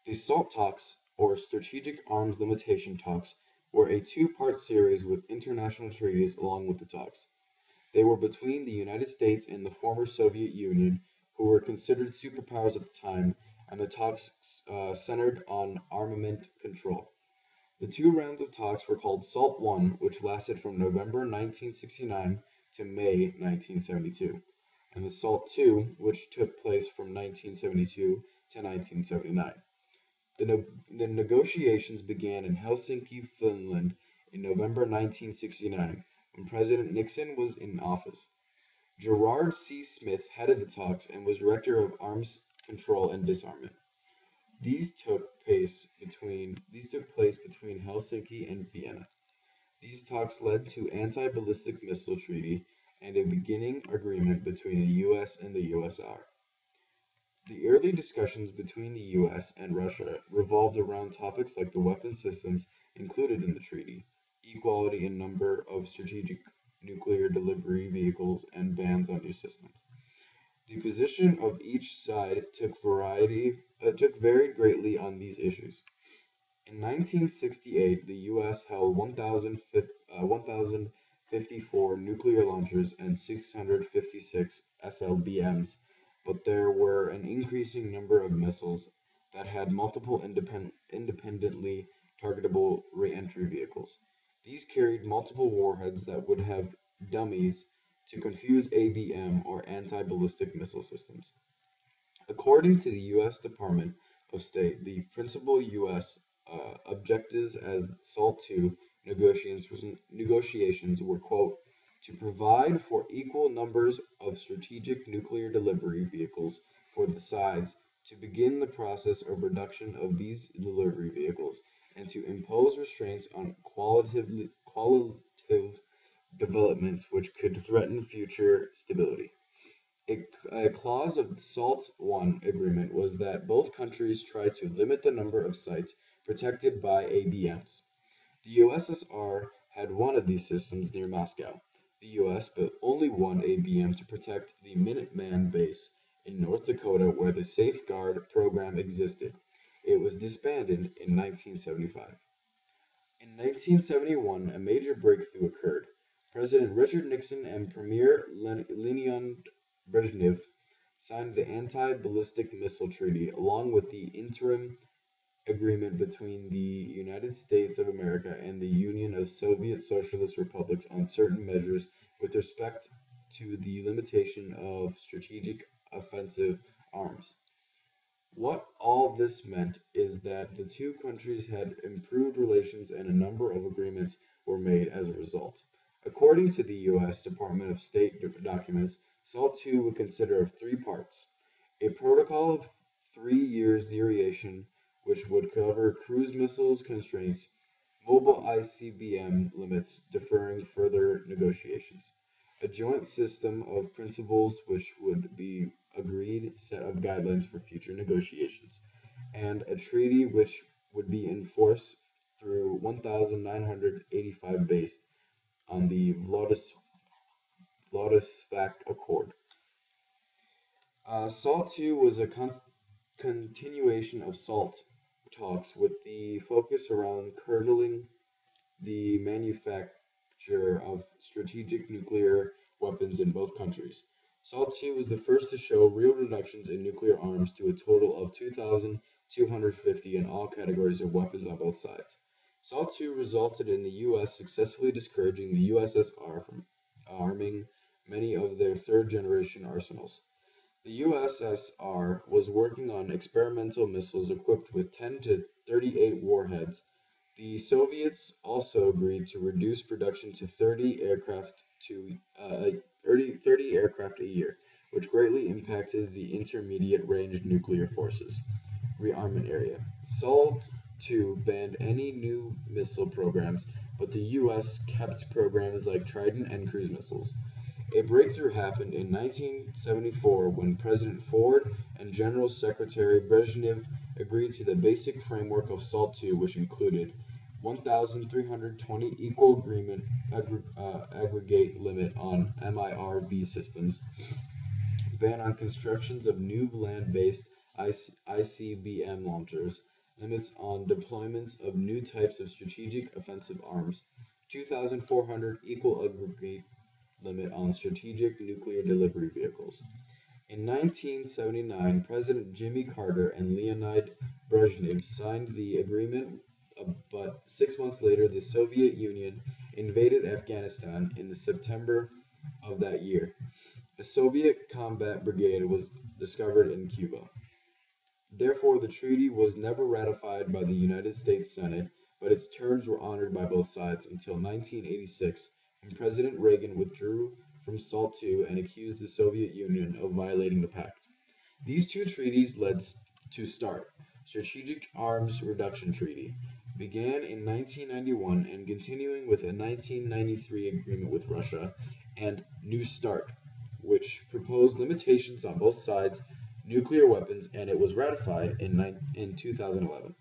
The SALT talks, or Strategic Arms Limitation talks, were a two-part series with international treaties along with the talks. They were between the United States and the former Soviet Union, who were considered superpowers at the time, and the talks centered on armament control. The two rounds of talks were called SALT I, which lasted from November 1969 to May 1972, and the SALT II, which took place from 1972 to 1979. The negotiations began in Helsinki, Finland in November 1969, when President Nixon was in office. Gerard C. Smith headed the talks and was Director of Arms Control and Disarmament. These took place between Helsinki and Vienna. These talks led to anti-ballistic missile treaty and a beginning agreement between the US and the USSR. The early discussions between the US and Russia revolved around topics like the weapon systems included in the treaty, equality in number of strategic nuclear delivery vehicles, and bans on new systems. The position of each side took varied greatly on these issues. In 1968, the U.S. held 1,054 nuclear launchers and 656 SLBMs, but there were an increasing number of missiles that had multiple independently targetable re-entry vehicles. These carried multiple warheads that would have dummies to confuse ABM or anti-ballistic missile systems. According to the U.S. Department of State, the principal U.S. Objectives as SALT II negotiations were, quote, to provide for equal numbers of strategic nuclear delivery vehicles for the sides, to begin the process of reduction of these delivery vehicles, and to impose restraints on qualitative developments which could threaten future stability. A clause of the SALT I agreement was that both countries try to limit the number of sites protected by ABMs. The USSR had one of these systems near Moscow. The US built only one ABM to protect the Minuteman base in North Dakota where the Safeguard program existed. It was disbanded in 1975. In 1971, a major breakthrough occurred. President Richard Nixon and Premier Leonid Brezhnev signed the Anti-Ballistic Missile Treaty along with the interim agreement between the United States of America and the Union of Soviet Socialist Republics on certain measures with respect to the limitation of strategic offensive arms. What all this meant is that the two countries had improved relations and a number of agreements were made as a result. According to the U.S. Department of State documents, SALT II would consist of three parts: a protocol of 3 years duration, which would cover cruise missiles constraints, mobile ICBM limits deferring further negotiations, a joint system of principles which would be agreed set of guidelines for future negotiations, and a treaty which would be enforced through 1985 based on the Vladivostok Accord. SALT II was a continuation of SALT talks with the focus around curtailing the manufacture of strategic nuclear weapons in both countries. SALT II was the first to show real reductions in nuclear arms to a total of 2,250 in all categories of weapons on both sides. SALT II resulted in the U.S. successfully discouraging the USSR from arming many of their third-generation arsenals. The USSR was working on experimental missiles equipped with 10 to 38 warheads. The Soviets also agreed to reduce production to 30 aircraft a year, which greatly impacted the intermediate-range nuclear forces rearmament area. SALT II banned any new missile programs, but the U.S. kept programs like Trident and cruise missiles. A breakthrough happened in 1974 when President Ford and General Secretary Brezhnev agreed to the basic framework of SALT II, which included 1,320 equal agreement aggregate limit on MIRV systems, ban on constructions of new land-based ICBM launchers, limits on deployments of new types of strategic offensive arms, 2,400 equal aggregate limit on strategic nuclear delivery vehicles. In 1979, President Jimmy Carter and Leonid Brezhnev signed the agreement, but 6 months later, the Soviet Union invaded Afghanistan in the September of that year. A Soviet combat brigade was discovered in Cuba. Therefore, the treaty was never ratified by the United States Senate, but its terms were honored by both sides until 1986, when President Reagan withdrew from SALT II and accused the Soviet Union of violating the pact. These two treaties led to START, Strategic Arms Reduction Treaty, began in 1991 and continuing with a 1993 agreement with Russia, and New START, which proposed limitations on both sides' nuclear weapons, and it was ratified in 2011.